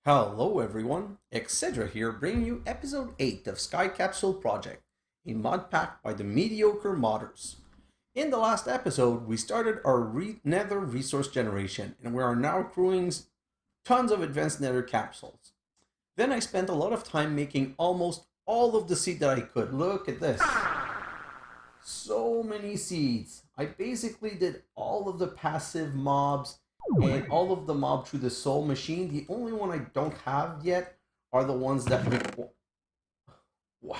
Hello everyone, xHedra here bringing you episode 8 of Sky Capsule Project, a mod pack by TheMediocreModders. In the last episode, we started our Nether Resource Generation, and we are now accruing tons of Advanced Nether Capsules. Then I spent a lot of time making almost all of the seed that I could. Look at this. So many seeds. I basically did all of the passive mobs and all of the mob through the soul machine. The only one I don't have yet are the ones that wow.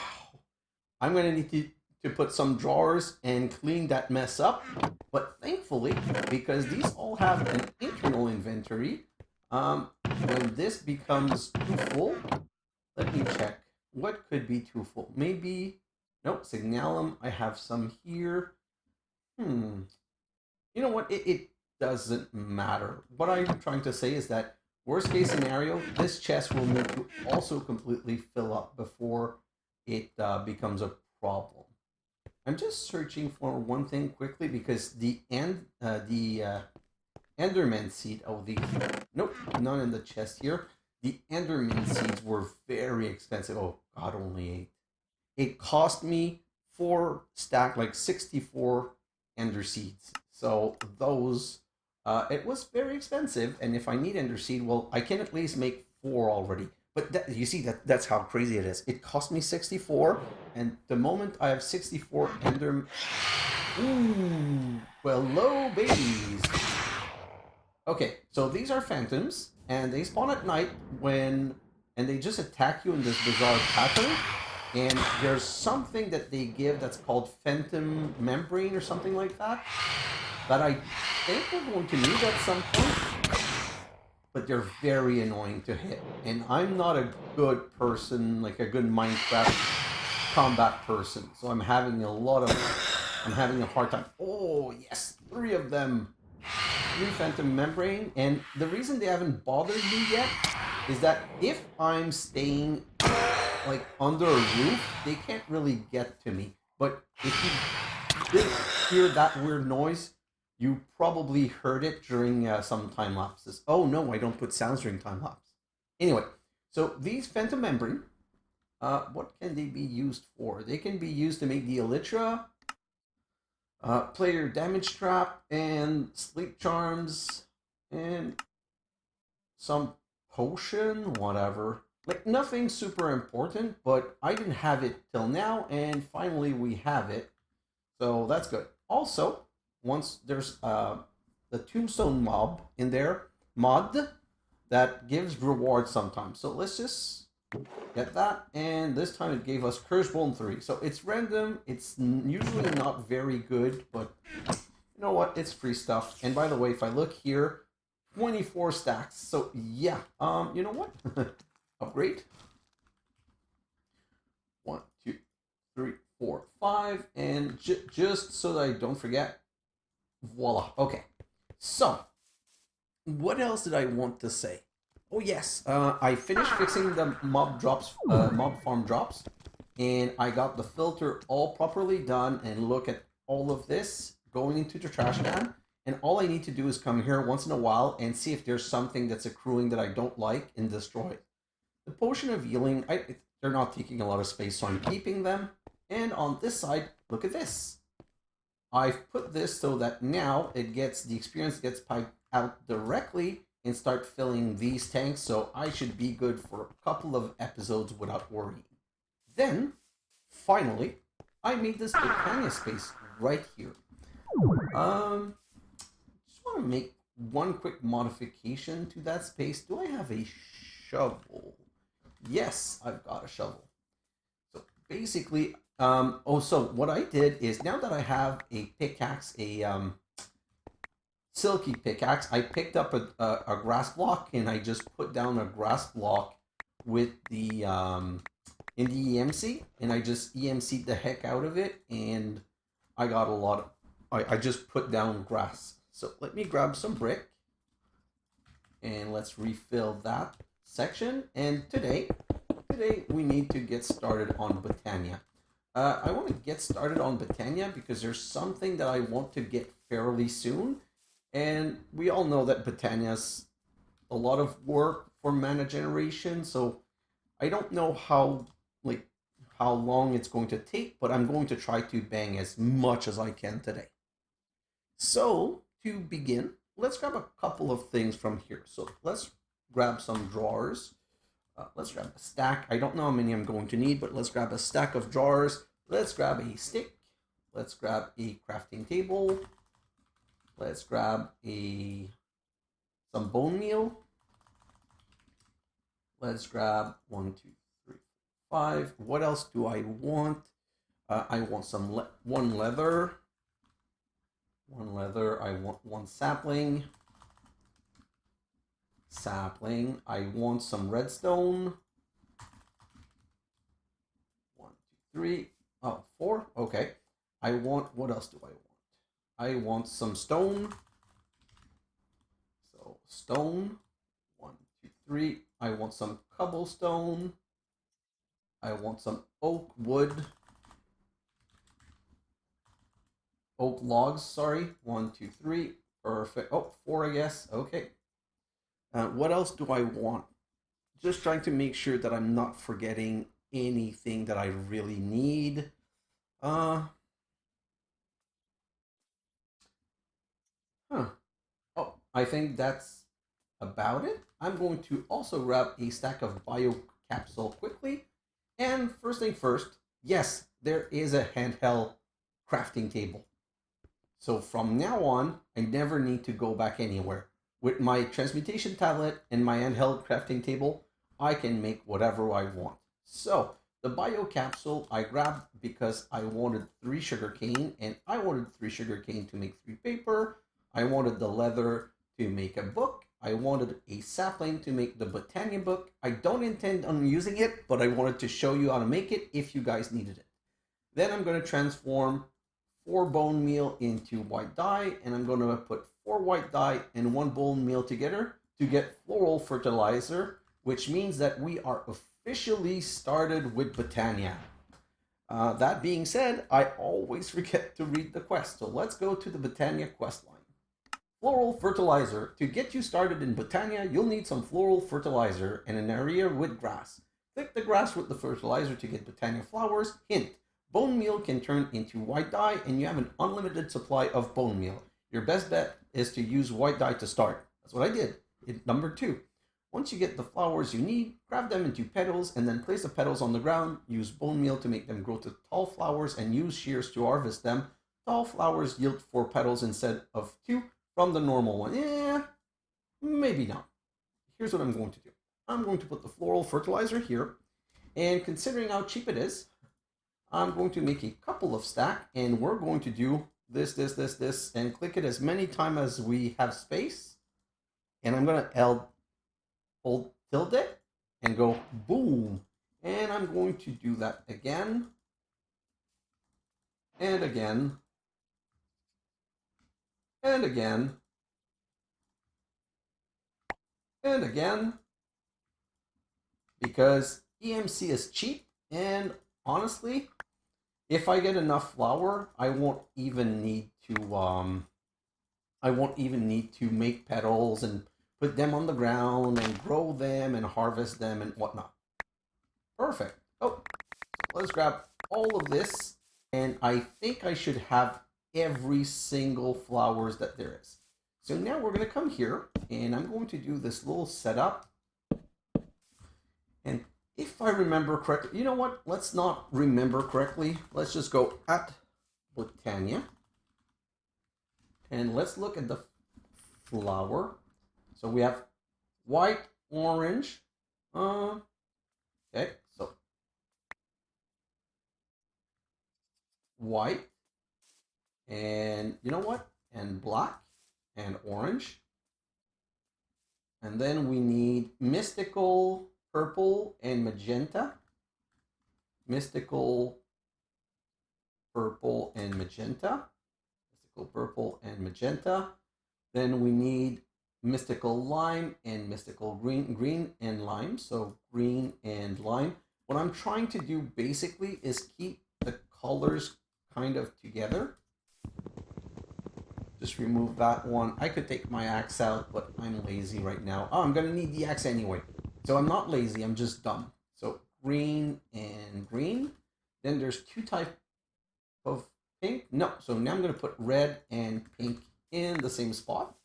I'm gonna need to put some drawers and clean that mess up. But thankfully, because these all have an internal inventory, when this becomes too full, let me check. What could be too full? Maybe, nope, Signalum. I have some here. You know what? It doesn't matter. What I'm trying to say is that worst case scenario, this chest will need to also completely fill up before it becomes a problem. I'm just searching for one thing quickly because the Enderman seed. Oh, these. Nope, none in the chest here. The Enderman seeds were very expensive. Oh God, only 8. It cost me 4 stack, like 64 Ender seeds. So those, it was very expensive. And if I need Ender seed, well, I can at least make 4 already. But that, you see, that's how crazy it is. It cost me 64, and the moment I have 64 Ender... Ooh, well, hello, babies. Okay, so these are phantoms, and they spawn at night and they just attack you in this bizarre pattern. And there's something that they give that's called phantom membrane or something like that I think we're going to need at some point. But they're very annoying to hit. And I'm not a good person, like a good Minecraft combat person. So I'm having a hard time. Oh, yes, 3 of them. 3 phantom membrane. And the reason they haven't bothered me yet is that if I'm staying like under a roof, they can't really get to me. But if you did hear that weird noise, you probably heard it during some time lapses. Oh no, I don't put sounds during time lapse. Anyway, so these phantom membrane, what can they be used for? They can be used to make the elytra, player damage trap, and sleep charms, and some potion, whatever. Like, nothing super important, but I didn't have it till now, and finally we have it. So that's good. Also, once there's the tombstone mob in there, mod, that gives rewards sometimes. So let's just get that, and this time it gave us Curse Bone 3. So it's random, it's usually not very good, but you know what, it's free stuff. And by the way, if I look here, 24 stacks. So yeah, you know what? Upgrade. 1, 2, 3, 4, 5, and just so that I don't forget, voila. Okay, so what else did I want to say? Oh yes, I finished fixing the mob farm drops, and I got the filter all properly done. And look at all of this going into the trash can. And all I need to do is come here once in a while and see if there's something that's accruing that I don't like and destroy it. The potion of healing, they're not taking a lot of space, so I'm keeping them. And on this side, look at this. I've put this so that now the experience gets piped out directly and start filling these tanks, so I should be good for a couple of episodes without worrying. Then, finally, I made this Botania space right here. Just want to make one quick modification to that space. Do I have a shovel? Yes, I've got a shovel. So basically, so what I did is, now that I have a pickaxe, a silky pickaxe, I picked up a grass block, and I just put down a grass block with the in the EMC, and I just EMC'd the heck out of it, and I got a lot of, I just put down grass. So let me grab some brick, and let's refill that section. And today we need to get started on Botania. I want to get started on Botania because there's something that I want to get fairly soon, and we all know that Botania's a lot of work for mana generation, so I don't know how long it's going to take, but I'm going to try to bang as much as I can today. So to begin, let's grab a couple of things from here. So let's grab some drawers. Let's grab a stack. I don't know how many I'm going to need, but let's grab a stack of drawers. Let's grab a stick. Let's grab a crafting table. Let's grab some bone meal. Let's grab 1, 2, 3, 5. What else do I want? I want one leather. One leather. I want one sapling. Sapling. I want some redstone. 1, 2, 3. Oh, 4. Okay. What else do I want? I want some stone. So stone. 1, 2, 3. I want some cobblestone. I want some oak wood. Oak logs, sorry. 1, 2, 3. Perfect. Oh, 4, I guess. Okay. What else do I want? Just trying to make sure that I'm not forgetting anything that I really need. Oh, I think that's about it. I'm going to also grab a stack of bio capsule quickly. And first thing first, yes, there is a handheld crafting table. So from now on, I never need to go back anywhere. With my transmutation tablet and my handheld crafting table, I can make whatever I want. So the bio capsule I grabbed because I wanted 3 sugarcane, and I wanted 3 sugarcane to make 3 paper. I wanted the leather to make a book. I wanted a sapling to make the Botania book. I don't intend on using it, but I wanted to show you how to make it if you guys needed it. Then I'm going to transform 4 bone meal into white dye, and I'm going to put 4 white dye and 1 bone meal together to get floral fertilizer, which means that we are officially started with Botania. That being said, I always forget to read the quest, so let's go to the Botania quest line. Floral fertilizer. To get you started in Botania, you'll need some floral fertilizer and an area with grass. Click the grass with the fertilizer to get Botania flowers. Hint: bone meal can turn into white dye, and you have an unlimited supply of bone meal. Your best bet is to use white dye to start. That's what I did. Number 2. Once you get the flowers you need, grab them into petals and then place the petals on the ground. Use bone meal to make them grow to tall flowers and use shears to harvest them. Tall flowers yield 4 petals instead of 2 from the normal one. Maybe not. Here's what I'm going to do. I'm going to put the floral fertilizer here, and considering how cheap it is, I'm going to make a couple of stack, and we're going to do this, and click it as many times as we have space. And I'm going to hold tilde and go boom. And I'm going to do that again and again and again and again, because EMC is cheap, and honestly, if I get enough flour, I won't even need to make petals and put them on the ground and grow them and harvest them and whatnot. Perfect. Oh, let's grab all of this, and I think I should have every single flowers that there is. So now we're going to come here, and I'm going to do this little setup. And if I remember correctly, you know what? Let's not remember correctly. Let's just go at Botania. And let's look at the flower. So we have white, orange. Okay, so white, and you know what? And black and orange. And then we need mystical purple and magenta. Mystical purple and magenta. Mystical purple and magenta. Then we need mystical lime and mystical green and lime. So green and lime. What I'm trying to do basically is keep the colors kind of together. Just remove that one. I could take my axe out, but I'm lazy right now. Oh, I'm gonna need the axe anyway. So I'm not lazy, I'm just dumb. So green and green. Then there's 2 types of pink. No, so now I'm going to put red and pink in the same spot.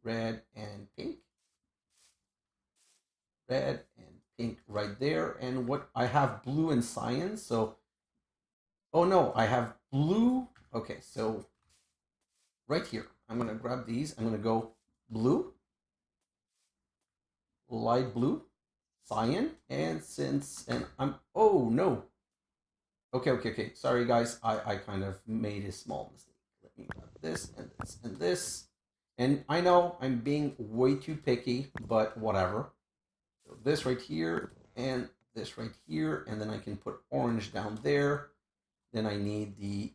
Red and pink. Red and pink right there. And what I have blue and cyan. So, oh no, I have blue. Okay, so right here, I'm going to grab these. I'm going to go blue, light blue, cyan, and oh no. Okay. Sorry guys, I kind of made a small mistake. Let me grab this and this and this. And I know I'm being way too picky, but whatever. So this right here and this right here, and then I can put orange down there. Then I need the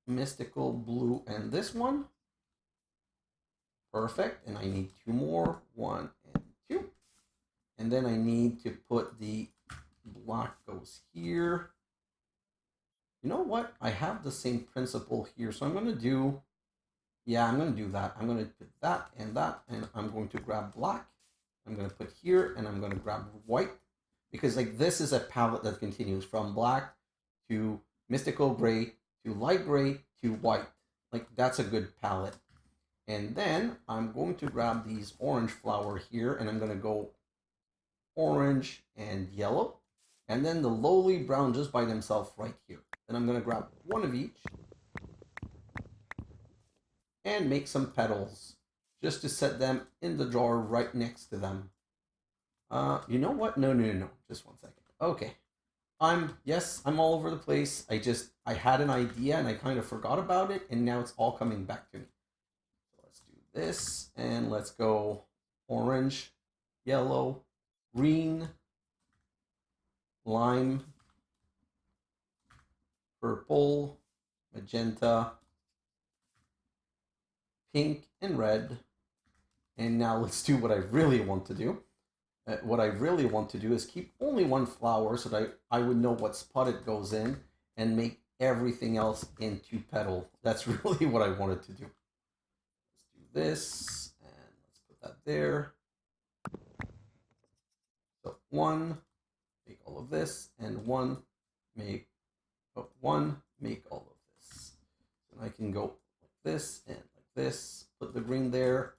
mystical blue and this one. Perfect. And I need 2 more, 1 and 2. And then I need to put the black goes here. You know what? I have the same principle here. So I'm going to do, yeah, I'm going to do that. I'm going to put that, and I'm going to grab black. I'm going to put here, and I'm going to grab white. Because like this is a palette that continues from black to mystical gray to light gray to white. Like that's a good palette. And then I'm going to grab these orange flower here, and I'm going to go orange and yellow. And then the lowly brown just by themselves right here. Then I'm going to grab 1 of each and make some petals just to set them in the drawer right next to them. You know what? No. Just 1 second. Okay. Yes, I'm all over the place. I had an idea and I kind of forgot about it, and now it's all coming back to me. So let's do this, and let's go orange, yellow, green, lime, purple, magenta, pink, and red. And now let's do what I really want to do. What I really want to do is keep only 1 flower so that I would know what spot it goes in, and make everything else into petal. That's really what I wanted to do. Let's do this, and let's put that there. So 1, make all of this, and 1, make all of this. And I can go like this and like this, put the green there,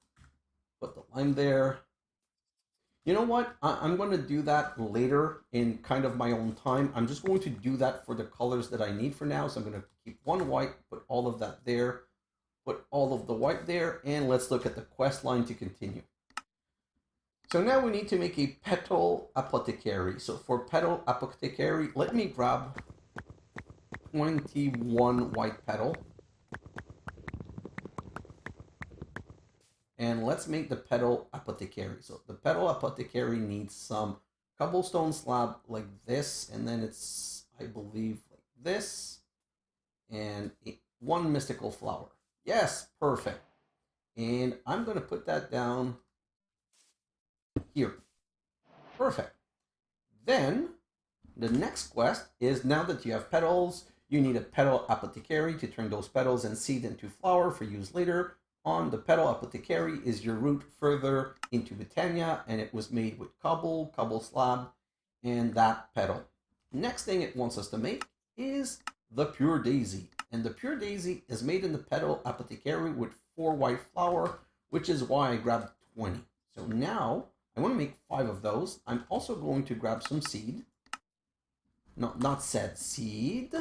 put the lime there. You know what? I'm going to do that later in kind of my own time. I'm just going to do that for the colors that I need for now. So I'm going to keep 1 white, put all of that there, put all of the white there, and let's look at the quest line to continue. So now we need to make a petal apothecary. So for petal apothecary, let me grab 21 white petal. And let's make the petal apothecary. So the petal apothecary needs some cobblestone slab like this, and then it's, I believe, like this, and 1 mystical flower. Yes, perfect. And I'm going to put that down here. Perfect. Then the next quest is, now that you have petals, you need a petal apothecary to turn those petals and seed into flower for use later. On the petal apothecary is your route further into Botania, and it was made with cobble slab, and that petal. Next thing it wants us to make is the pure daisy, and the pure daisy is made in the petal apothecary with 4 white flower, which is why I grabbed 20. So now I want to make 5 of those. I'm also going to grab some seed. No, not said seed.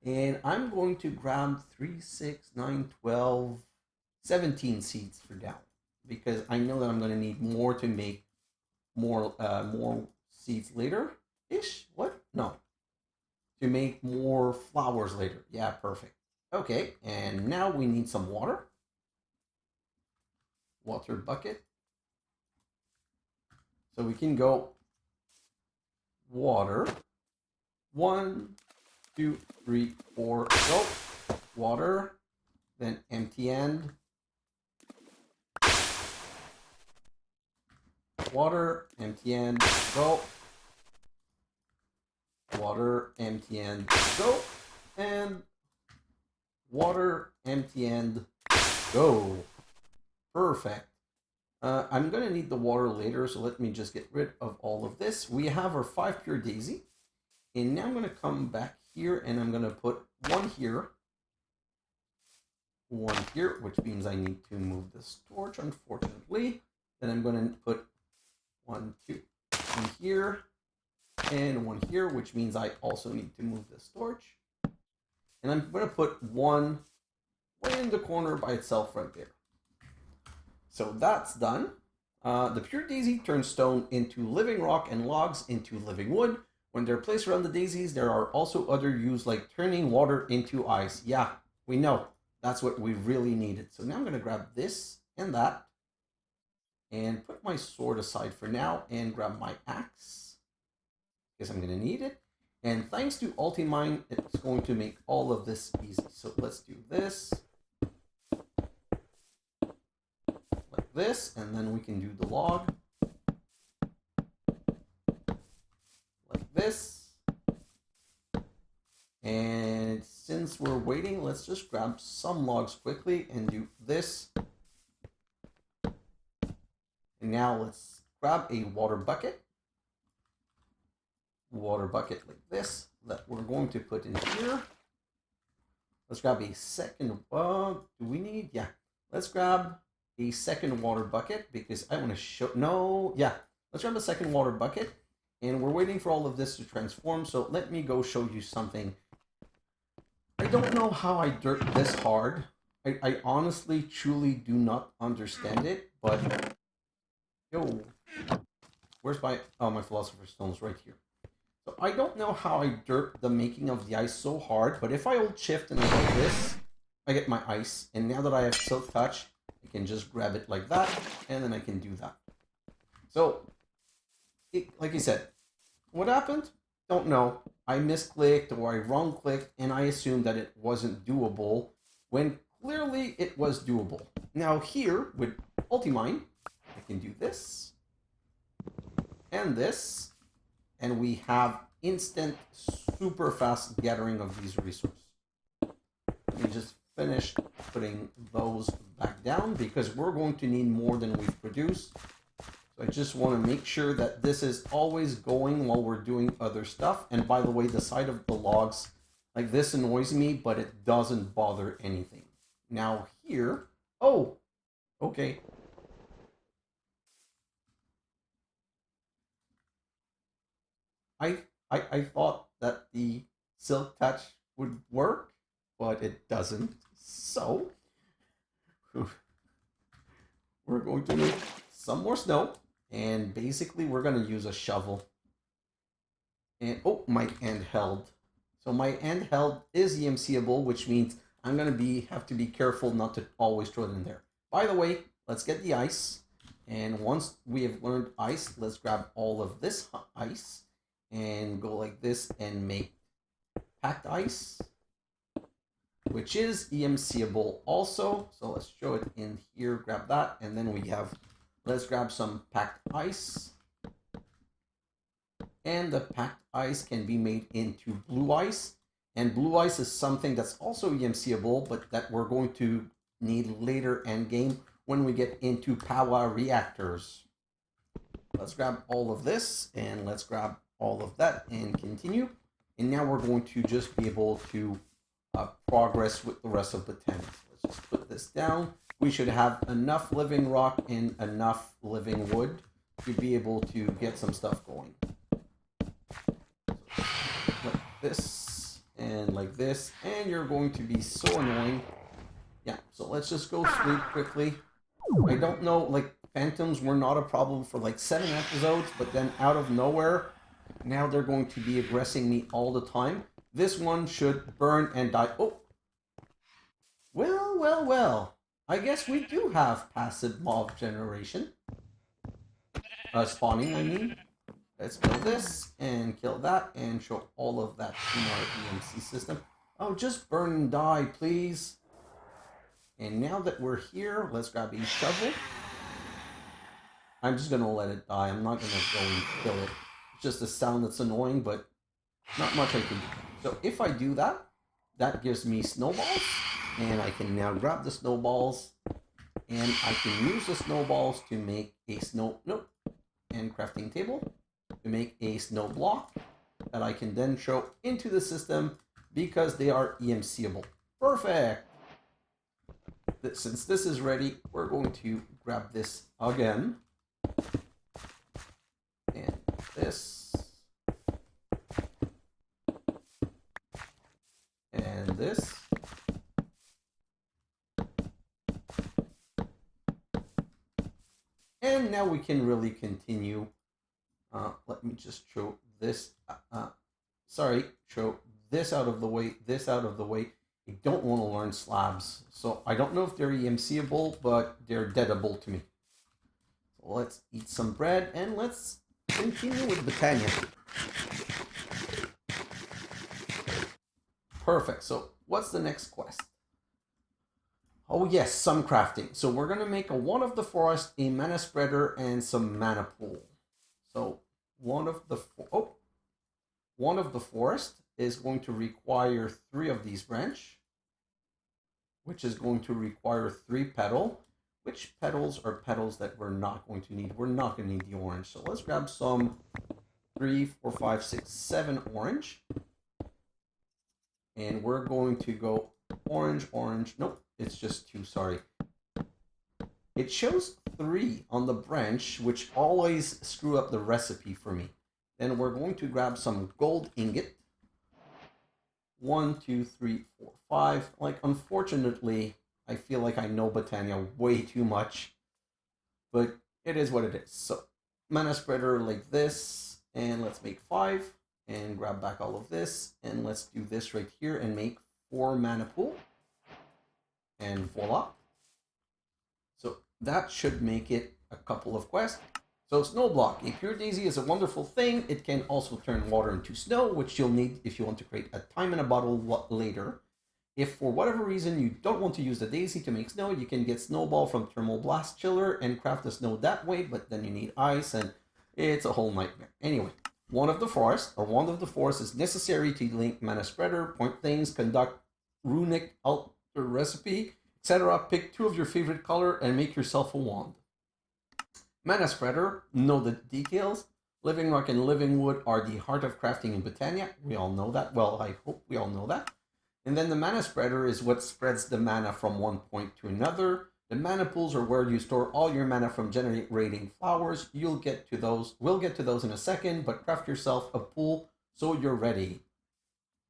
And I'm going to grab 3, 6, 9, 12, 17 seeds for down, because I know that I'm going to need more to make more seeds later ish. What? No, to make more flowers later. Yeah, perfect. Okay, and now we need some water bucket, so we can go water. 1, 2, 3, 4, go. Water, then empty end. Water, empty end, go. Water, empty end, go. And water, empty end, go. Perfect. I'm going to need the water later, so let me just get rid of all of this. We have our 5 pure daisy. And now I'm going to come back here, and I'm going to put one here, which means I need to move this torch, unfortunately. Then I'm going to put 1, 2 in here, and 1 here, which means I also need to move this torch. And I'm going to put one way in the corner by itself right there. So that's done. The pure daisy turns stone into living rock and logs into living wood. When they're placed around the daisies, there are also other uses like turning water into ice. Yeah, we know. That's what we really needed. So now I'm going to grab this and that and put my sword aside for now and grab my axe because I'm going to need it. And thanks to Ultimine, it's going to make all of this easy. So let's do this. Like this, and then we can do the log. Like this. And since we're waiting, let's just grab some logs quickly and do this. And now let's grab a water bucket. Water bucket like this that we're going to put in here. Let's grab a second. Do we need? Yeah. Let's grab a second water bucket because I want to show. No. Yeah. Let's grab a second water bucket. And we're waiting for all of this to transform. So let me go show you something. I don't know how I dirt this hard. I honestly, truly do not understand it. But, yo, where's my, oh, my Philosopher's Stone's right here. So I don't know how I dirt the making of the ice so hard. But if I hold shift and I go this, I get my ice. And now that I have Silk Touch, I can just grab it like that. And then I can do that. So, like I said, what happened? Don't know. I misclicked or I wrong clicked and I assumed that it wasn't doable when clearly it was doable. Now here with Ultimine, I can do this and this, and we have instant super fast gathering of these resources. Let me just finish putting those back down because we're going to need more than we've produced. So I just want to make sure that this is always going while we're doing other stuff. And by the way, the side of the logs, like this annoys me, but it doesn't bother anything. Now here, oh, okay. I thought that the Silk Touch would work, but it doesn't. So we're going to make some more snow. And basically, we're going to use a shovel. And, oh, my handheld. So my handheld is EMCable, which means I'm going to have to be careful not to always throw it in there. By the way, let's get the ice. And once we have learned ice, let's grab all of this ice and go like this and make packed ice, which is EMCable also. So let's show it in here, grab that, and then we have... Let's grab some packed ice. And the packed ice can be made into blue ice. And blue ice is something that's also EMCable, but that we're going to need later end game when we get into power reactors. Let's grab all of this and let's grab all of that and continue. And now we're going to just be able to progress with the rest of the tent. Let's just put this down. We should have enough living rock and enough living wood to be able to get some stuff going. So, like this, and like this, and you're going to be so annoying. Yeah, so let's just go sleep quickly. I don't know, like, phantoms were not a problem for like 7 episodes, but then out of nowhere, now they're going to be aggressing me all the time. This one should burn and die. Oh! Well, well, well. I guess we do have passive mob generation. Spawning, I mean. Let's kill this, and kill that, and show all of that in our EMC system. Oh, just burn and die, please. And now that we're here, let's grab a shovel. I'm just going to let it die. I'm not going to go and kill it. It's just a sound that's annoying, but not much I can do. So if I do that, that gives me snowballs. And I can now grab the snowballs And I can use the snowballs to make a and crafting table to make a snow block that I can then throw into the system because they are EMCable. Perfect! Since this is ready, we're going to grab this again. And this. And this. And now we can really continue. Let me just throw this, throw this out of the way, this out of the way. I don't want to learn slabs. So I don't know if they're EMCable, but they're deadable to me. So let's eat some bread and let's continue with Botania. Perfect. So what's the next quest? Oh yes, some crafting. So we're going to make a one of the forest, a mana spreader, and some mana pool. So one of the forest is going to require 3 of these branch, which is going to require 3 petal. Which petals are petals that we're not going to need? We're not going to need the orange. So let's grab some 3, 4, 5, 6, 7 orange. And we're going to go orange, orange. Nope, it's just 2, sorry. It shows 3 on the branch, which always screw up the recipe for me. Then we're going to grab some gold ingot. 1, 2, 3, 4, 5. Like, unfortunately, I feel like I know Botania way too much. But it is what it is. So, mana spreader like this. And let's make 5. And grab back all of this. And let's do this right here and make 4 mana pool. And voila. So that should make it a couple of quests. So snow block. A pure daisy is a wonderful thing. It can also turn water into snow, which you'll need if you want to create a time in a bottle later. If for whatever reason you don't want to use the daisy to make snow, you can get snowball from thermal blast chiller and craft the snow that way, but then you need ice and it's a whole nightmare. Anyway, one of the forest is necessary to link mana spreader, point things, conduct runic altar recipe, etc. Pick 2 of your favorite color and make yourself a wand. Mana spreader, know the details. Living rock and living wood are the heart of crafting in Botania. We all know that. Well, I hope we all know that. And then the mana spreader is what spreads the mana from one point to another. The mana pools are where you store all your mana from generating flowers. We'll get to those in a second, but craft yourself a pool so you're ready.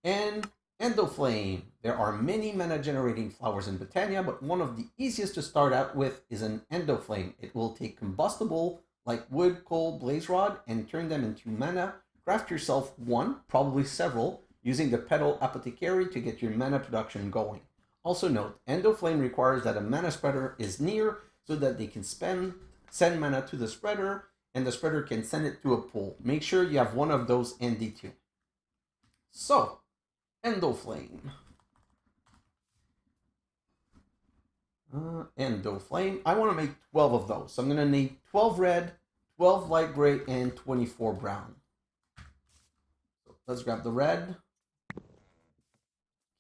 And Endoflame. There are many mana generating flowers in Botania, but one of the easiest to start out with is an Endoflame. It will take combustible like wood, coal, blaze rod and turn them into mana. Craft yourself one, probably several, using the Petal Apothecary to get your mana production going. Also note, Endoflame requires that a mana spreader is near so that they can send mana to the spreader and the spreader can send it to a pool. Make sure you have one of those handy too. So, Endoflame. Endoflame. I want to make 12 of those. So I'm going to need 12 red, 12 light gray, and 24 brown. So let's grab the red.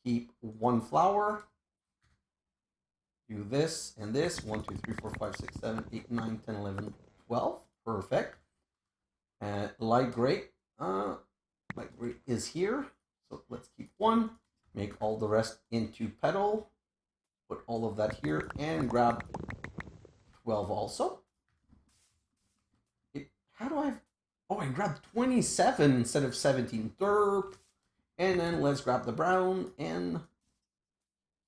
Keep 1 flower. Do this and this. 1, 2, 3, 4, 5, 6, 7, 8, 9, 10, 11, 12. Perfect. And light gray. Light gray is here. So let's keep 1. Make all the rest into petal. Put all of that here and grab 12 also. How do I... Oh, I grabbed 27 instead of 17. Derp. And then let's grab the brown and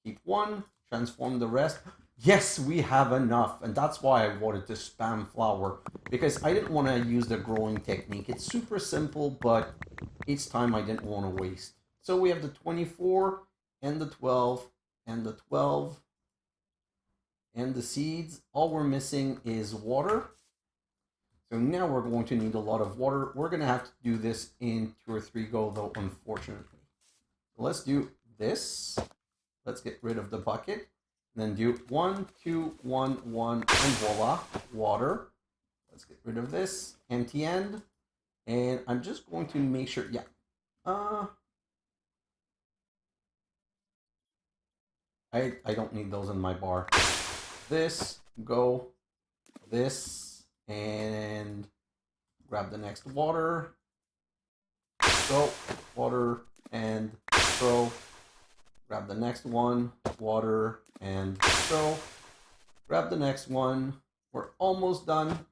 keep 1. Transform the rest. Yes, we have enough. And that's why I wanted to spam flower. Because I didn't want to use the growing technique. It's super simple, but each time I didn't want to waste. So we have the 24 and the 12 and the 12 and the seeds. All we're missing is water. So now we're going to need a lot of water. We're going to have to do this in 2 or 3 go, though, unfortunately. So let's do this. Let's get rid of the bucket. Then do 1, 2, 1, 1, and voila, water. Let's get rid of this. Empty end. And I'm just going to make sure, yeah. I don't need those in my bar. this, go, this, and grab the next water, go, water, and throw, grab the next one, water, and throw, grab the next one. We're almost done.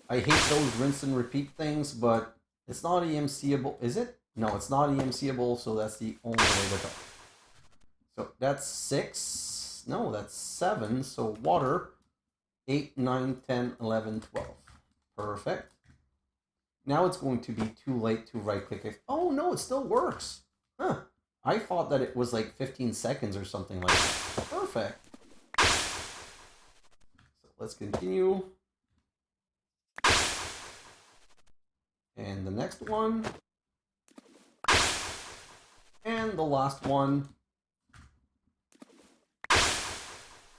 I hate those rinse and repeat things, but it's not EMCable, is it? No, it's not EMCable, so that's the only way to go. So that's 6, no, that's 7, so water, 8, 9, 10, 11, 12. Perfect. Now it's going to be too late to right-click it. Oh, no, it still works. Huh. I thought that it was like 15 seconds or something like that. Perfect. So let's continue. And the next one. And the last one.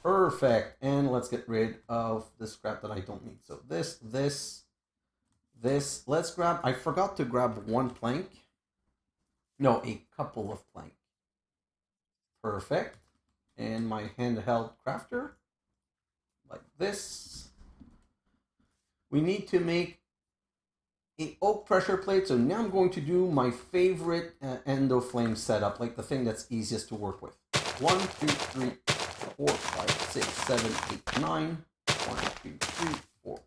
Perfect. And let's get rid of the scrap that I don't need. So this. Let's grab, I forgot to grab one plank. No, a couple of plank. Perfect. And my handheld crafter. Like this. We need to make an oak pressure plate. So now I'm going to do my favorite endo flame setup, like the thing that's easiest to work with. 1, 2, 3, 4, 5, 6, 7, 8, 9. 1, 2, 3, 4.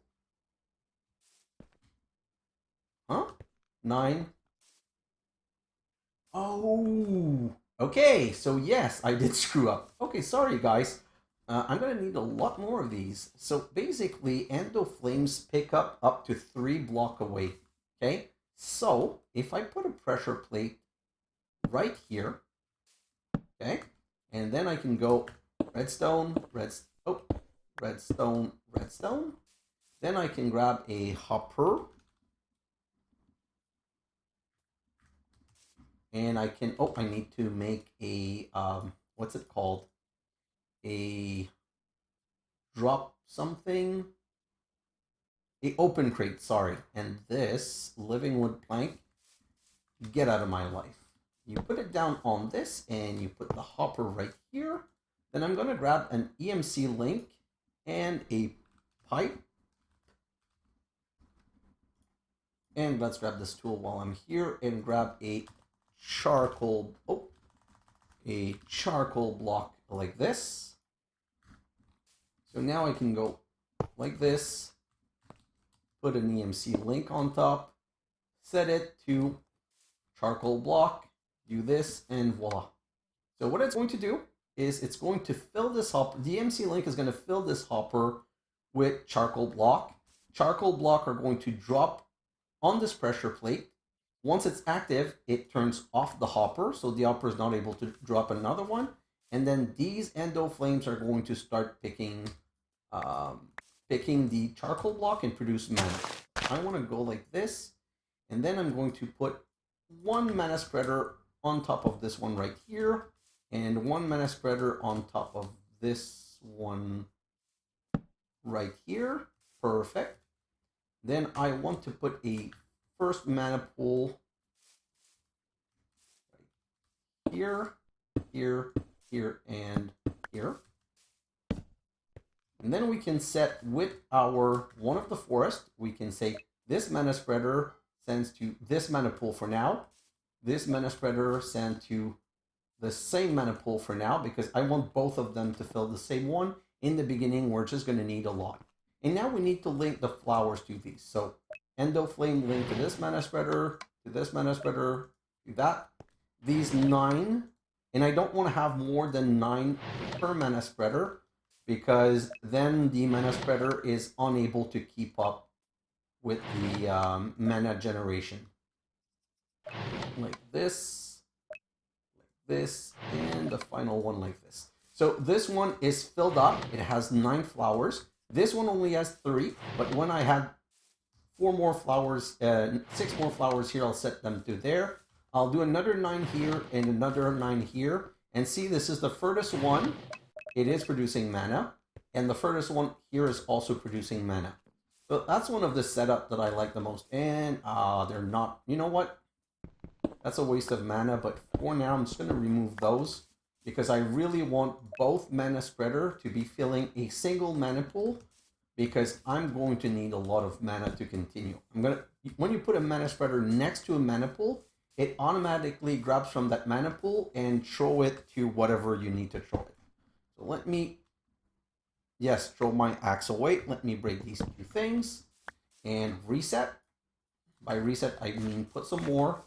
Huh? 9. Oh, okay. So yes, I did screw up. Okay, sorry guys. I'm gonna need a lot more of these. So basically, endo flames pick up to 3 blocks away. Okay. So if I put a pressure plate right here, okay, and then I can go redstone, redstone, redstone. Then I can grab a hopper. And I can, I need to make a, what's it called? A drop something. A open crate, sorry. And this living wood plank, get out of my life. You put it down on this and you put the hopper right here. Then I'm going to grab an EMC link and a pipe. And let's grab this tool while I'm here and grab a charcoal block like this. So now I can go like this, put an EMC link on top, set it to charcoal block, do this, and voila. So what it's going to do is it's going to fill this hopper. The EMC link is going to fill this hopper with charcoal block. Charcoal block are going to drop on this pressure plate. Once it's active, it turns off the hopper, so the hopper is not able to drop another one. And then these endo flames are going to start picking the charcoal block and produce mana. I want to go like this, and then I'm going to put 1 mana spreader on top of this one right here, and 1 mana spreader on top of this one right here. Perfect. Then I want to put a first mana pool right here, here, here, and here. And then we can set with our one of the forest, we can say this mana spreader sends to this mana pool for now. This mana spreader send to the same mana pool for now, because I want both of them to fill the same one. In the beginning, we're just going to need a lot. And now we need to link the flowers to these. So endo flame link to this mana spreader, to this mana spreader, to that. These 9, and I don't want to have more than 9 per mana spreader, because then the mana spreader is unable to keep up with the mana generation. Like this, and the final one like this. So this one is filled up. It has 9 flowers. This one only has 3, but when I had 4 more flowers, 6 more flowers here, I'll set them to there. I'll do another 9 here and another 9 here. And see, this is the furthest one. It is producing mana. And the furthest one here is also producing mana. So that's one of the setup that I like the most. And they're not, you know what? That's a waste of mana, but for now, I'm just going to remove those. because I really want both mana spreader to be filling a single mana pool, because I'm going to need a lot of mana to continue. When you put a mana spreader next to a mana pool, it automatically grabs from that mana pool and throw it to whatever you need to throw it. So let me, yes, throw my axe away. Let me break these two things and reset. By reset, I mean put some more.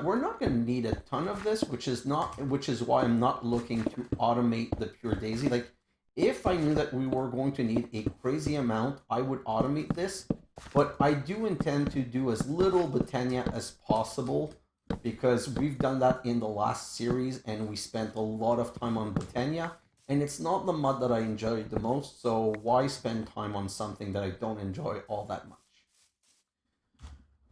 We're not going to need a ton of this, which is why I'm not looking to automate the pure daisy. Like, if I knew that we were going to need a crazy amount, I would automate this. But I do intend to do as little Botania as possible, because we've done that in the last series and we spent a lot of time on Botania. And it's not the mod that I enjoy the most, so why spend time on something that I don't enjoy all that much?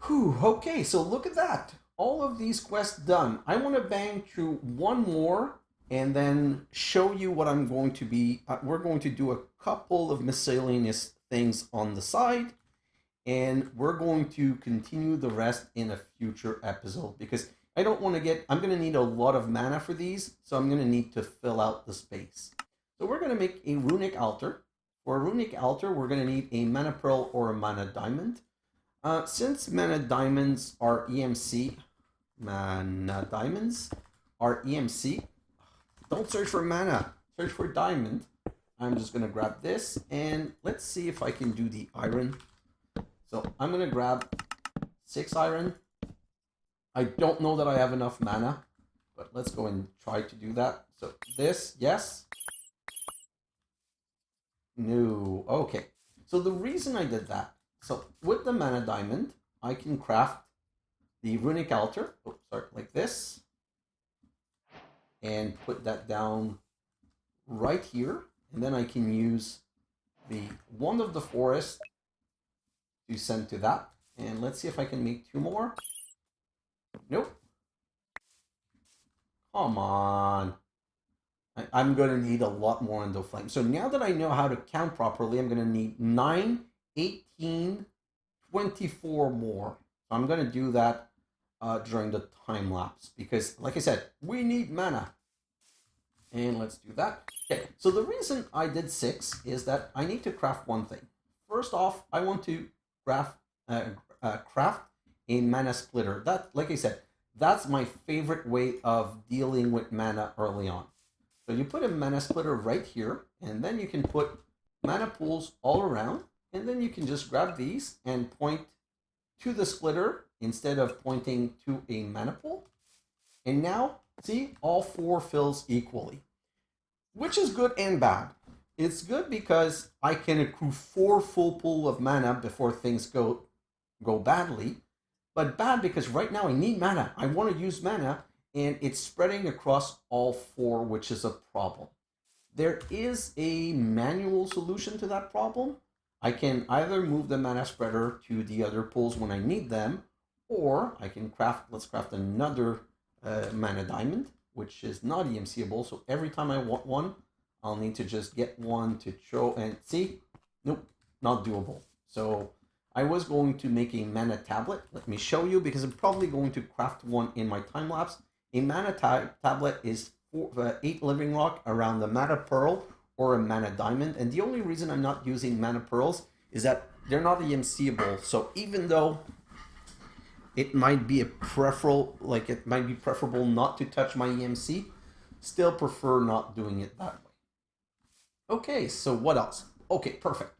Whew, okay, so look at that. All of these quests done. I want to bang through one more and then show you what I'm going to be. We're going to do a couple of miscellaneous things on the side, and we're going to continue the rest in a future episode, because I don't want to get, I'm going to need a lot of mana for these, so I'm going to need to fill out the space. So we're going to make a runic altar. For a runic altar, we're going to need a mana pearl or a mana diamond. Since mana diamonds are EMC, don't search for mana, search for diamond. I'm just going to grab this, and let's see if I can do the iron. So I'm going to grab 6 iron. I don't know that I have enough mana, but let's go and try to do that. So this, yes. No, okay. So the reason I did that, so with the mana diamond, I can craft the runic altar, like this, and put that down right here. And then I can use the wand of the forest to send to that. And let's see if I can make 2 more. Nope. Come on. I'm going to need a lot more Endo Flame. So now that I know how to count properly, I'm going to need 9, 18, 24 more. So I'm going to do that during the time lapse, because, like I said, we need mana. And let's do that. Okay, so the reason I did 6 is that I need to craft one thing. First off, I want to craft a mana splitter. That, like I said, that's my favorite way of dealing with mana early on. So you put a mana splitter right here, and then you can put mana pools all around, and then you can just grab these and point to the splitter instead of pointing to a mana pool. And now, see, all 4 fills equally, which is good and bad. It's good because I can accrue 4 full pool of mana before things go badly, but bad because right now I need mana. I want to use mana, and it's spreading across all 4, which is a problem. There is a manual solution to that problem. I can either move the mana spreader to the other pools when I need them, or I can let's craft another mana diamond, which is not EMCable. So every time I want one, I'll need to just get one to throw, and see, nope, not doable. So I was going to make a mana tablet. Let me show you, because I'm probably going to craft one in my time lapse. A mana tablet is 8 living rock around the mana pearl or a mana diamond. And the only reason I'm not using mana pearls is that they're not EMCable. So even though it might be preferable not to touch my EMC, still prefer not doing it that way. Okay, so what else? Okay, perfect.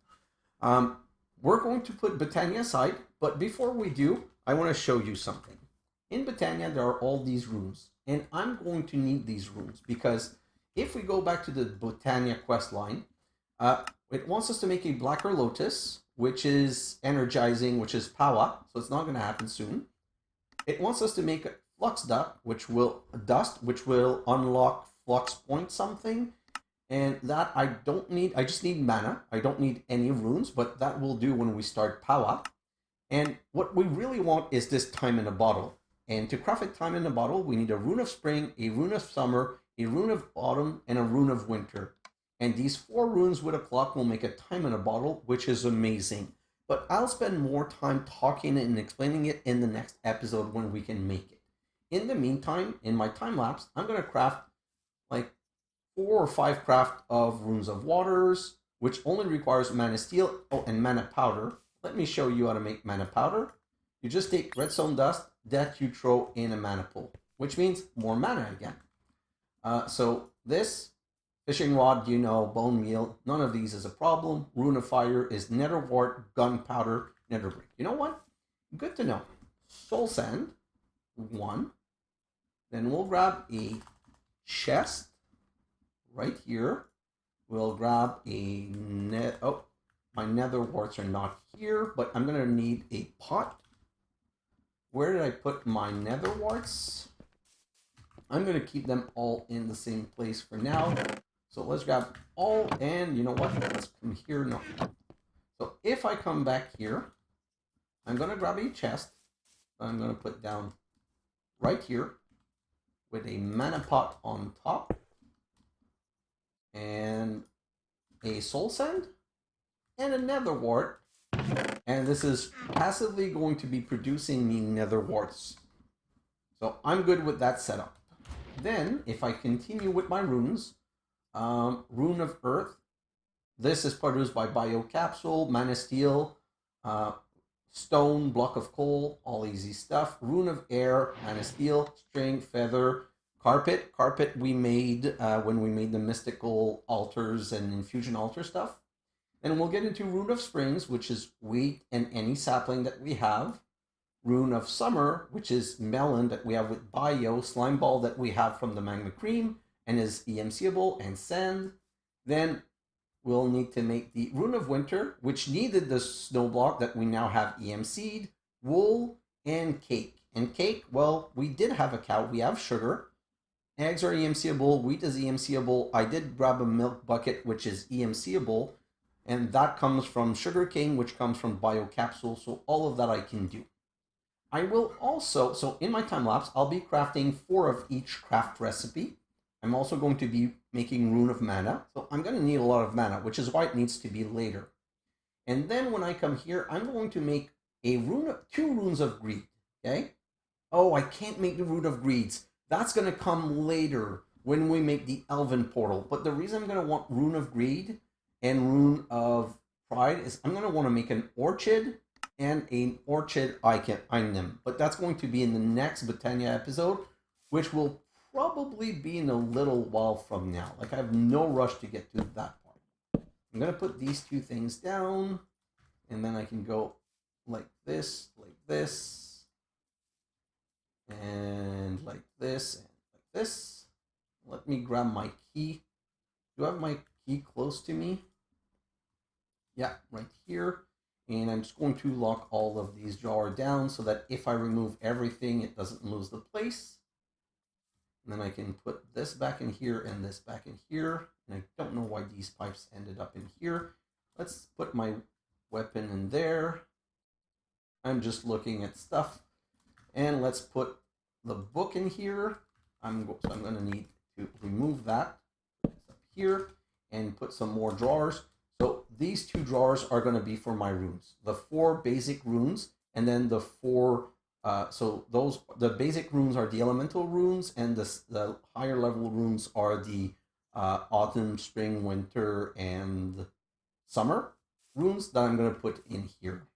We're going to put Botania aside, but before we do, I want to show you something. In Botania, there are all these rooms, and I'm going to need these rooms because if we go back to the Botania quest line, it wants us to make a Blacker Lotus, which is energizing, which is power, so it's not going to happen soon. It wants us to make a Flux Dust, which will unlock Flux Point something, and that I don't need. I just need mana. I don't need any runes, but that will do when we start power. And what we really want is this time in a bottle. And to craft a time in a bottle, we need a rune of spring, a rune of summer, a rune of autumn, and a rune of winter. And these 4 runes with a clock will make a time in a bottle, which is amazing. But I'll spend more time talking and explaining it in the next episode when we can make it. In the meantime, in my time lapse, I'm going to craft like 4 or 5 craft of runes of waters, which only requires mana steel, oh, and mana powder. Let me show you how to make mana powder. You just take redstone dust that you throw in a mana pool, which means more mana again. So this fishing rod, you know, bone meal, none of these is a problem. Rune of fire is nether wart, gunpowder, nether brick. You know what? Good to know. Soul sand, 1. Then we'll grab a chest right here. We'll grab a oh, my nether warts are not here, but I'm gonna need a pot. Where did I put my nether warts? I'm gonna keep them all in the same place for now. So let's grab all, and you know what? Let's come here. No. So if I come back here, I'm gonna grab a chest. I'm gonna put down right here with a mana pot on top and a soul sand and a nether wart. And this is passively going to be producing me nether warts. So I'm good with that setup. Then if I continue with my runes, Rune of Earth, this is produced by Biocapsule, Mana Steel, Stone, Block of Coal, all easy stuff. Rune of Air, Mana Steel, String, Feather, Carpet. Carpet we made when we made the mystical altars and infusion altar stuff. And we'll get into Rune of Springs, which is wheat and any sapling that we have. Rune of Summer, which is melon that we have with Bio, slime ball that we have from the magma cream and is EMCable, and sand. Then we'll need to make the Rune of Winter, which needed the snow block that we now have EMC'd, wool, and cake. And cake, well, we did have a cow, we have sugar. Eggs are EMCable, wheat is EMCable. I did grab a milk bucket, which is EMCable, and that comes from sugarcane, which comes from Biocapsule, so all of that I can do. I will also, so in my time lapse, I'll be crafting 4 of each craft recipe. I'm also going to be making Rune of Mana, so I'm going to need a lot of mana, which is why it needs to be later. And then when I come here, I'm going to make a rune, 2 runes of greed, okay? Oh, I can't make the Rune of Greeds. That's going to come later when we make the Elven portal. But the reason I'm going to want Rune of Greed and Rune of Pride is I'm going to want to make an orchid and an orchid item. But that's going to be in the next Botania episode, which will probably be in a little while from now. Like, I have no rush to get to that part. I'm going to put these 2 things down, and then I can go like this, and like this, and like this. Let me grab my key. Do I have my key close to me? Yeah, right here. And I'm just going to lock all of these drawers down so that if I remove everything, it doesn't lose the place. And then I can put this back in here and this back in here. And I don't know why these pipes ended up in here. Let's put my weapon in there. I'm just looking at stuff. And let's put the book in here. So I'm going to need to remove that. Put this up here and put some more drawers. So these 2 drawers are going to be for my runes. The 4 basic runes, and then the 4... so the basic runes are the elemental runes, and the higher level runes are the autumn, spring, winter, and summer runes that I'm going to put in here.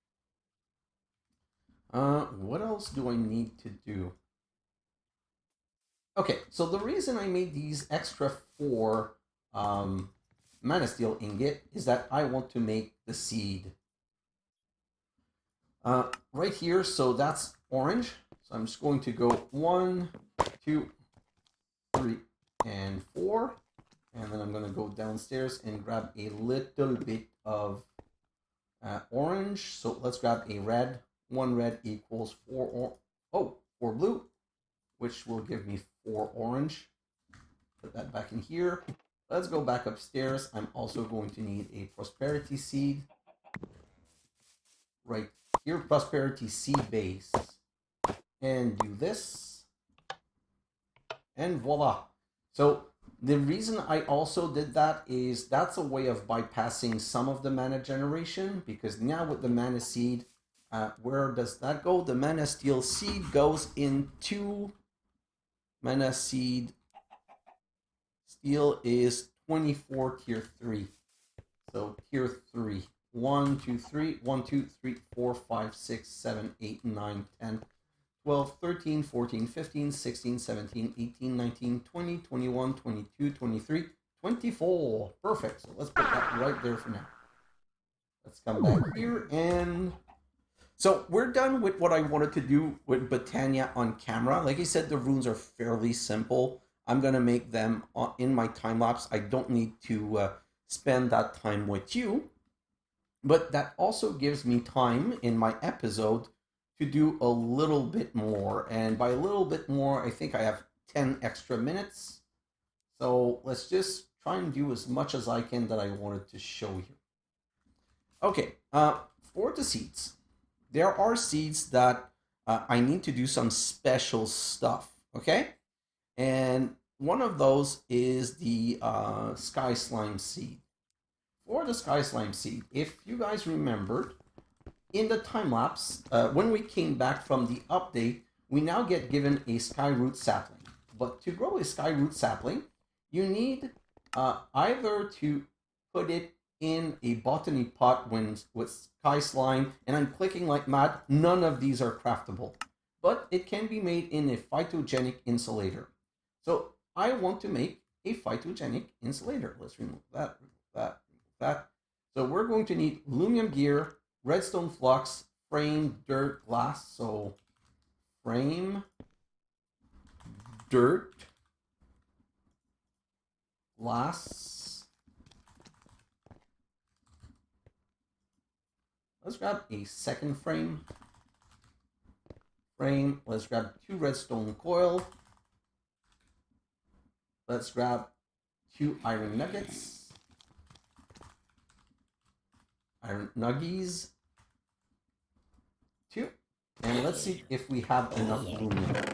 What else do I need to do? Okay, so the reason I made these extra 4 mana steel ingot is that I want to make the seed. Right here, so that's orange. So I'm just going to go 1, 2, 3, and 4. And then I'm going to go downstairs and grab a little bit of orange. So let's grab a red. 1 red equals 4 blue, which will give me 4 orange. Put that back in here. Let's go back upstairs. I'm also going to need a prosperity seed. Right here, prosperity seed base. And do this. And voila. So the reason I also did that is that's a way of bypassing some of the mana generation, because now with the mana seed, where does that go? The mana steel seed goes into mana seed Steel is 24 tier 3. So tier 3. 1, 2, 3, 1, 2, 3, 4, 5, 6, 7, 8, 9, 10, 12, 13, 14, 15, 16, 17, 18, 19, 20, 21, 22, 23, 24. Perfect. So let's put that right there for now. Let's come back here and... So we're done with what I wanted to do with Botania on camera. Like I said, the runes are fairly simple. I'm going to make them in my time lapse. I don't need to spend that time with you. But that also gives me time in my episode to do a little bit more. And by a little bit more, I think I have 10 extra minutes. So let's just try and do as much as I can that I wanted to show you. Okay, for the seeds. There are seeds that I need to do some special stuff, okay? And one of those is the Sky Slime Seed. For the Sky Slime Seed, if you guys remembered, in the time lapse, when we came back from the update, we now get given a Sky Root Sapling. But to grow a Sky Root Sapling, you need either to put it in a botany pot with Sky Slime, and I'm clicking like mad. None of these are craftable, but it can be made in a phytogenic insulator. So I want to make a phytogenic insulator. Let's remove that, that. So we're going to need aluminum gear, redstone flux, frame, dirt, glass. So frame, dirt, glass. Let's grab a second frame. Let's grab 2 redstone coil. Let's grab 2 iron nuggets. Iron nuggies. 2. And let's see if we have enough aluminum.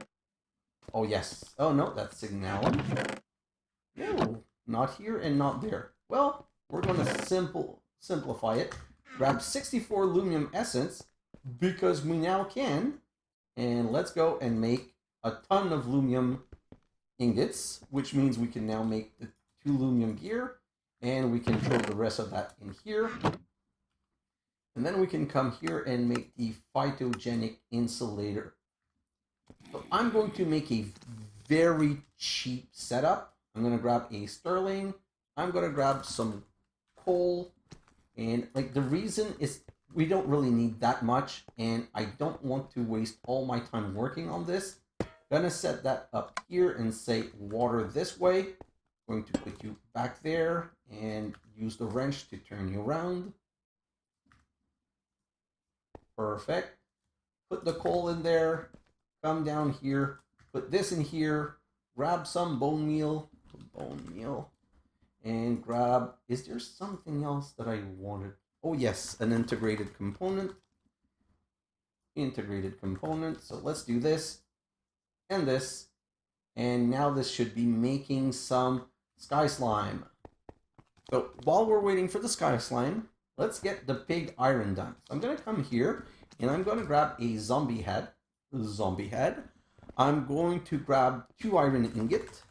Oh, yes. Oh, no, that's signalum. No, not here and not there. Well, we're going to simplify it. Grab 64 aluminum essence because we now can. And let's go and make a ton of aluminum ingots, which means we can now make the 2 aluminum gear, and we can throw the rest of that in here. And then we can come here and make the phytogenic insulator. So I'm going to make a very cheap setup. I'm going to grab a sterling. I'm going to grab some coal. And like the reason is we don't really need that much, and I don't want to waste all my time working on this. Gonna set that up here and say water this way. Going to put you back there and use the wrench to turn you around. Perfect. Put the coal in there. Come down here. Put this in here. Grab some bone meal. And grab, is there something else that I wanted? Oh yes, an integrated component. So let's do this and this. And now this should be making some sky slime. So while we're waiting for the sky slime, let's get the pig iron done. So I'm going to come here and I'm going to grab a zombie head. I'm going to grab 2 iron ingot.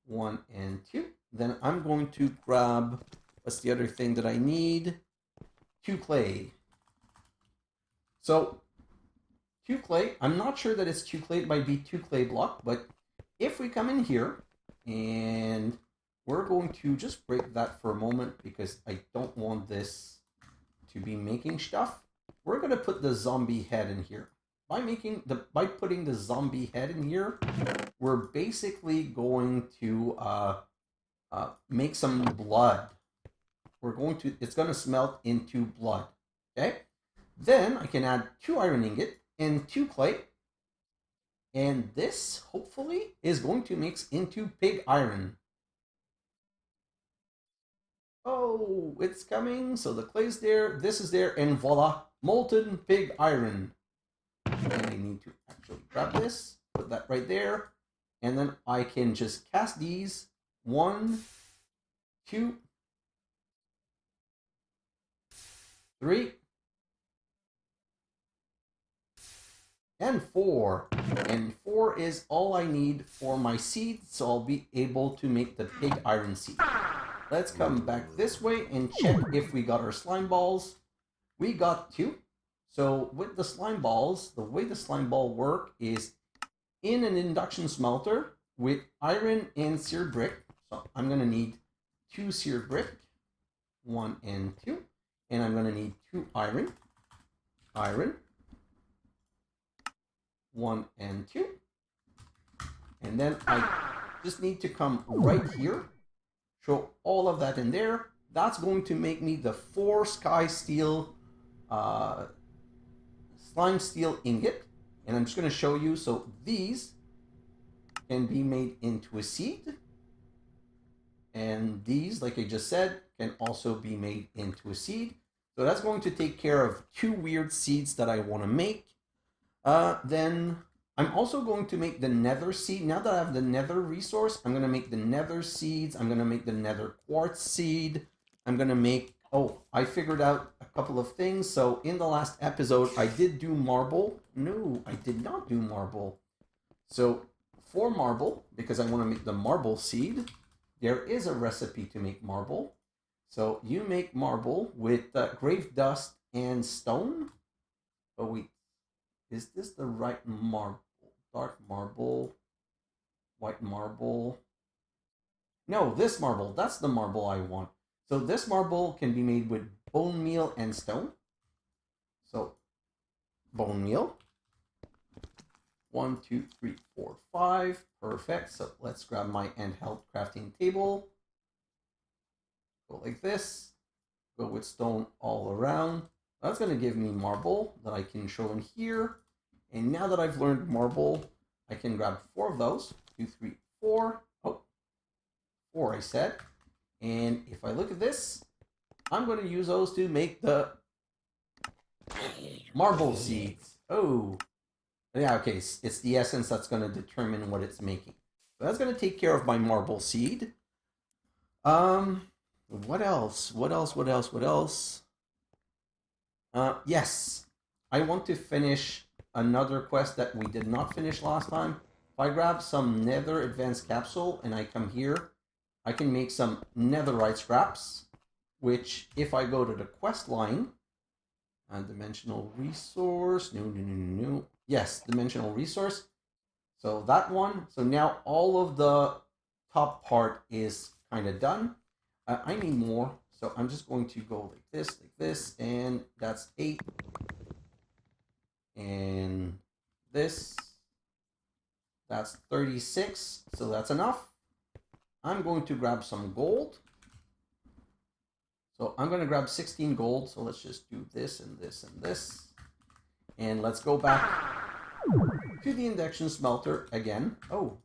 1 and 2. Then I'm going to grab, what's the other thing that I need? 2 clay. So 2 clay, I'm not sure that it's 2 clay, it might be 2 clay block, but if we come in here and we're going to just break that for a moment because I don't want this to be making stuff. We're going to put the zombie head in here. By putting the zombie head in here, we're basically going to make some blood. It's going to smelt into blood. Okay. Then I can add 2 iron ingot and 2 clay. And this, hopefully, is going to mix into pig iron. Oh, it's coming. So the clay's there, this is there, and voila, molten pig iron. And I need to actually grab this, put that right there, and then I can just cast these. 1, 2, 3, and 4. And 4 is all I need for my seed, so I'll be able to make the pig iron seed. Let's come back this way and check if we got our slime balls. We got 2. So with the slime balls, the way the slime ball work is in an induction smelter with iron and seared brick. So I'm going to need 2 seared brick, 1 and 2. And I'm going to need 2 iron, 1 and 2. And then I just need to come right here, show all of that in there. That's going to make me the 4 sky steel, slime steel ingot. And I'm just going to show you. So these can be made into a seed. And these, like I just said, can also be made into a seed. So that's going to take care of 2 weird seeds that I want to make. Then I'm also going to make the Nether Seed. Now that I have the Nether resource, I'm going to make the Nether Seeds. I'm going to make the Nether Quartz Seed. I'm going to make... Oh, I figured out a couple of things. So in the last episode, I did do marble. No, I did not do marble. So for marble, because I want to make the marble seed, there is a recipe to make marble. So you make marble with grave dust and stone. Oh wait, is this the right marble? Dark marble, white marble. No, this marble, that's the marble I want. So this marble can be made with bone meal and stone. So bone meal. 1, 2, 3, 4, 5. Perfect. So let's grab my handheld crafting table. Go like this. Go with stone all around. That's going to give me marble that I can show in here. And now that I've learned marble, I can grab 4 of those. 2, 3, 4. Oh, 4 I said. And if I look at this, I'm going to use those to make the marble seeds. Oh, yeah, okay. It's the essence that's going to determine what it's making. So that's going to take care of my marble seed. What else? Yes, I want to finish another quest that we did not finish last time. If I grab some Nether Advanced Capsule and I come here, I can make some netherite scraps, which if I go to the quest line, dimensional resource, no. Yes, dimensional resource. So that one. So now all of the top part is kind of done. I need more. So I'm just going to go like this, and that's 8. And this, that's 36. So that's enough. I'm going to grab some gold. So I'm going to grab 16 gold. So let's just do this and this and this. And let's go back to the induction smelter again. Oh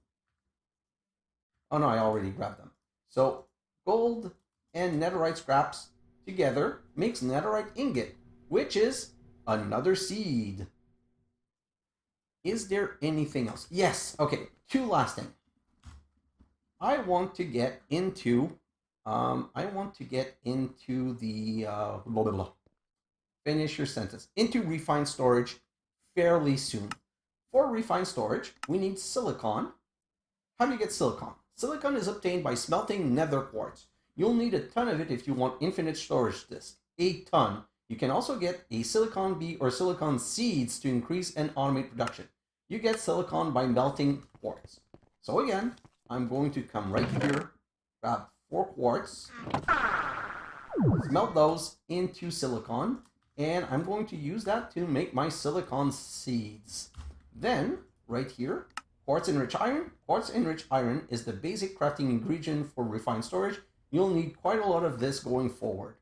no, I already grabbed them. So gold and netherite scraps together makes netherite ingot, which is another seed. Is there anything else? Yes. Okay. 2 last things. I want to get into the blah, blah, blah. Finish your sentence. Into refined storage fairly soon. For refined storage, we need silicon. How do you get silicon? Silicon is obtained by smelting nether quartz. You'll need a ton of it if you want infinite storage disk. A ton. You can also get a silicon bee or silicon seeds to increase and automate production. You get silicon by melting quartz. So again, I'm going to come right here, grab 4 quartz, smelt those into silicon, and I'm going to use that to make my silicon seeds. Then, right here, quartz enriched iron. Quartz enriched iron is the basic crafting ingredient for refined storage. You'll need quite a lot of this going forward.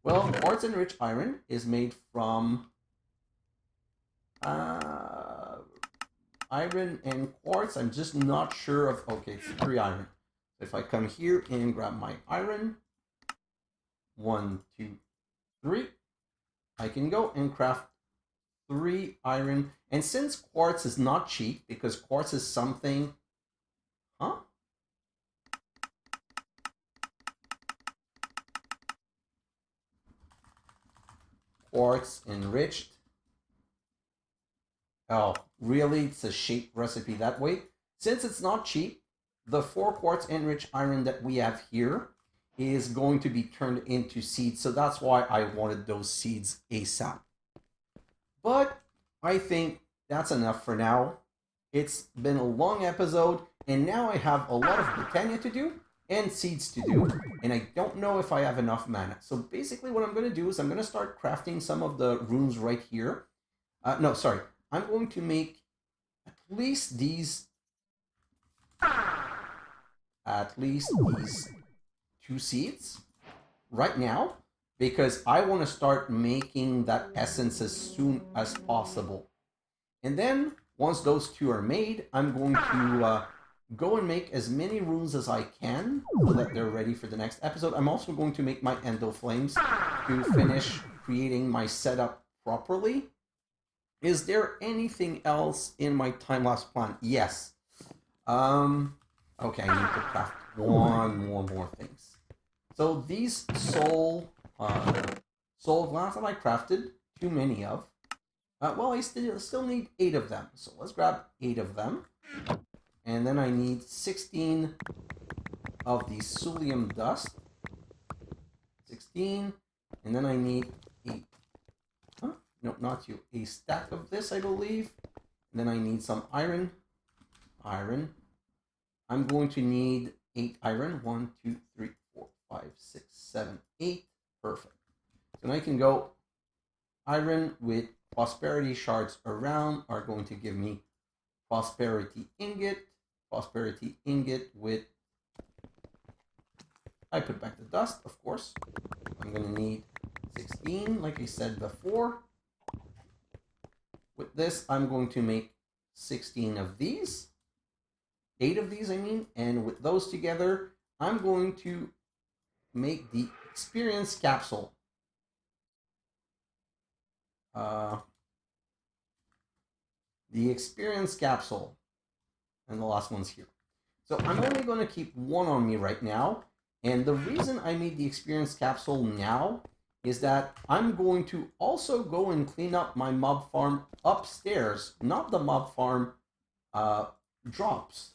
Well, quartz enriched iron is made from iron and quartz. I'm just not sure of... Okay, it's 3 iron. So if I come here and grab my iron, 1, 2, 3, I can go and craft 3 iron. And since quartz is not cheap, because quartz is something... Huh? Quartz enriched Oh, really? It's a shape recipe that way? Since it's not cheap, the 4 quartz enriched iron that we have here is going to be turned into seeds. So that's why I wanted those seeds ASAP. But I think that's enough for now. It's been a long episode, and now I have a lot of Botania to do and seeds to do, and I don't know if I have enough mana. So basically what I'm going to do is I'm going to start crafting some of the runes right here. No, sorry. I'm going to make at least these 2 seeds right now, because I want to start making that essence as soon as possible. And then once those 2 are made, I'm going to go and make as many runes as I can so that they're ready for the next episode. I'm also going to make my endo flames to finish creating my setup properly. Is there anything else in my time-lapse plan? Yes. Okay, I need to craft one more things. So these soul glass that I crafted, too many of. Well, I still need 8 of them. So let's grab 8 of them. And then I need 16 of the Sulium dust. 16. And then I need 8. Huh? No, not you. A stack of this, I believe. And then I need some iron. Iron. I'm going to need 8 iron. 1, 2, 3, 4, 5, 6, 7, 8. Perfect. So now I can go iron with prosperity shards around are going to give me prosperity ingot. Prosperity ingot with, I put back the dust, of course. I'm going to need 16, like I said before. With this, I'm going to make 16 of these. 8 of these, I mean. And with those together, I'm going to make the experience capsule. The experience capsule. And the last one's here. So I'm only going to keep 1 on me right now. And the reason I made the experience capsule now is that I'm going to also go and clean up my mob farm upstairs, not the mob farm drops.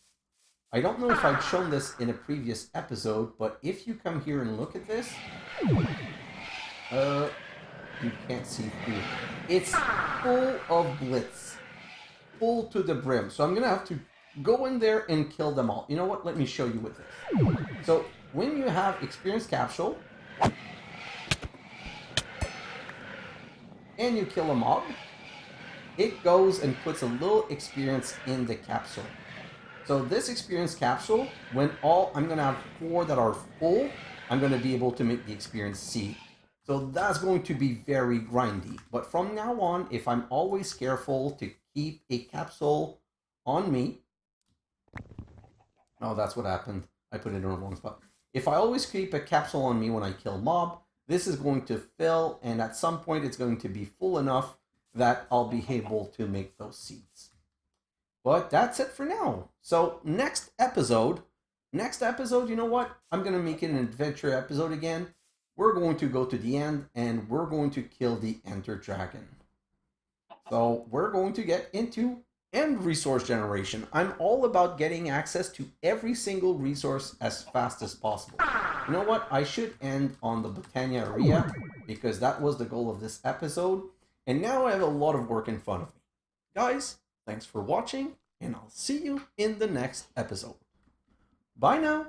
I don't know if I'd shown this in a previous episode, but if you come here and look at this, you can't see through. It's full of blitz. Full to the brim. So I'm going to have to go in there and kill them all. You know what? Let me show you with this. So when you have experience capsule and you kill a mob, it goes and puts a little experience in the capsule. So this experience capsule, when I'm going to have 4 that are full, I'm going to be able to make the experience seed. So that's going to be very grindy. But from now on, if I'm always careful to keep a capsule on me, oh, that's what happened. I put it in the wrong spot. If I always keep a capsule on me when I kill mob, this is going to fill, and at some point it's going to be full enough that I'll be able to make those seeds. But that's it for now. So next episode, you know what? I'm going to make it an adventure episode again. We're going to go to the end, and we're going to kill the Ender Dragon. So we're going to get into end resource generation. I'm all about getting access to every single resource as fast as possible. You know what? I should end on the Botania area because that was the goal of this episode. And now I have a lot of work in front of me. Guys, thanks for watching, and I'll see you in the next episode. Bye now.